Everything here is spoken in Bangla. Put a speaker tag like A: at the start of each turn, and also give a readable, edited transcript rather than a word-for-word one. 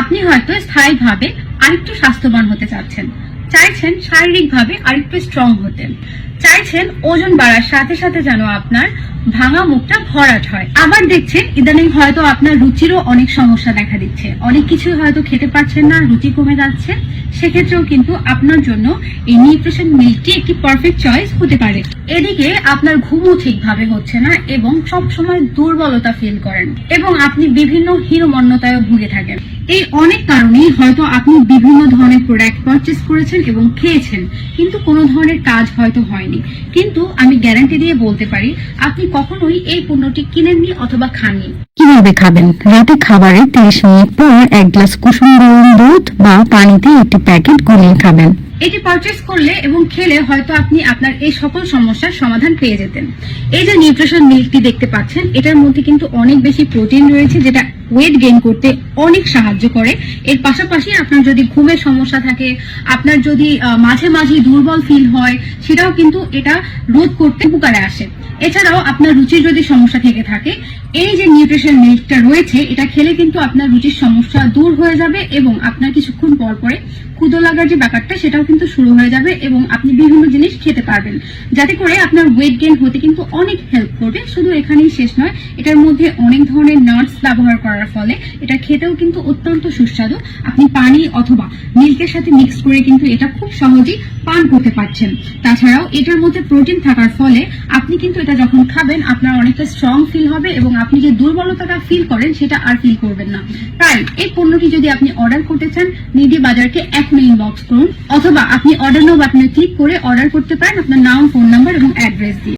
A: আপনি হয়তো স্থায়ীভাবে আরেকটু স্বাস্থ্যবান হতে চাচ্ছেন, চাইছেন শারীরিকভাবে আরেকটু স্ট্রং হতে, চাইছেন ওজন বাড়ার সাথে সাথে যেন আপনার ভাঙা মুখটা ভরাট হয়। আবার দেখছেন ইদানিং হয়তো আপনার রুচিরও অনেক সমস্যা দেখা দিচ্ছে, অনেক কিছু হয়তো খেতে পারছেন না, রুচি কমে যাচ্ছে। সেক্ষেত্রেও কিন্তু আপনার জন্য এই নিউট্রিশন মিল্কটি একটি পারফেক্ট চয়েস হতে পারে। এদিকে আপনার ঘুমও ঠিকভাবে হচ্ছে না এবং সব সময় দুর্বলতা ফিল করেন এবং আপনি বিভিন্ন হীনমন্যতায় ভুগে থাকেন। এই অনেক কারণেই হয়তো আপনি বিভিন্ন ধরনের প্রোডাক্ট পারচেজ করেছেন এবং খেয়েছেন, কিন্তু কোনো ধরনের কাজ হয়তো হয়নি। কিন্তু আমি গ্যারান্টি দিয়ে বলতে পারি আপনি কখনোই এই পণ্যটি কিনেননি অথবা খাননি।
B: কিভাবে খাবেন? রাতে খাবারের 30 মিনিট পর 1 গ্লাস কুসুম গরম দুধ বা পানিতে একটি প্যাকেট গুলিয়ে খাবেন।
A: এটি পারচেজ করলে এবং খেলে হয়তো আপনি আপনার এই সকল সমস্যার সমাধান পেয়ে যেতেন। এই যে নিউট্রিশন মিল্কটি দেখতে পাচ্ছেন, এটার মধ্যে কিন্তু অনেক বেশি প্রোটিন রয়েছে, যেটা ওয়েট গেইন করতে অনেক সাহায্য করে। এর পাশাপাশি আপনার যদি ঘুমের সমস্যা থাকে, আপনার যদি মাঝে মাঝে দুর্বল ফিল হয়, সেটাও কিন্তু এটা রোধ করতে উপকারে আসে। এছাড়াও আপনার রুচির যদি সমস্যা থেকে থাকে, এই যে নিউট্রিশন মিল্কটা রয়েছে, এটা খেলে কিন্তু আপনার রুচির সমস্যা দূর হয়ে যাবে এবং আপনার কিছুক্ষণ পর পরে ক্ষুধা লাগার যে ব্যাপারটা সেটাও কিন্তু শুরু হয়ে যাবে এবং আপনি বিভিন্ন জিনিস খেতে পারবেন, যাতে করে আপনার ওয়েট গেইন হতে কিন্তু অনেক হেল্প করবে। শুধু এখানেই শেষ নয়, এটার মধ্যে অনেক ধরনের নাটস ব্যবহার করার ফলে এটা খেতেও কিন্তু অত্যন্ত সুস্বাদু। আপনি পানি অথবা মিল্কের সাথে মিক্স করে কিন্তু এটা খুব সহজেই পান করতে পারছেন। তাছাড়াও এটার মধ্যে প্রোটিন থাকার ফলে আপনি কিন্তু এটা যখন খাবেন আপনার অনেকটা স্ট্রং ফিল হবে এবং আপনি যে দুর্বলতাটা ফিল করেন সেটা আর ফিল করবেন না। তাই এই পণ্যটি যদি আপনি অর্ডার করতে চান, নিডি বাজারকে এখনই ইনবক্স করুন, অথবা আপনি অর্ডার নাও বাটনে ক্লিক করে অর্ডার করতে পারেন আপনার নাম, ফোন নাম্বার এবং অ্যাড্রেস দিয়ে।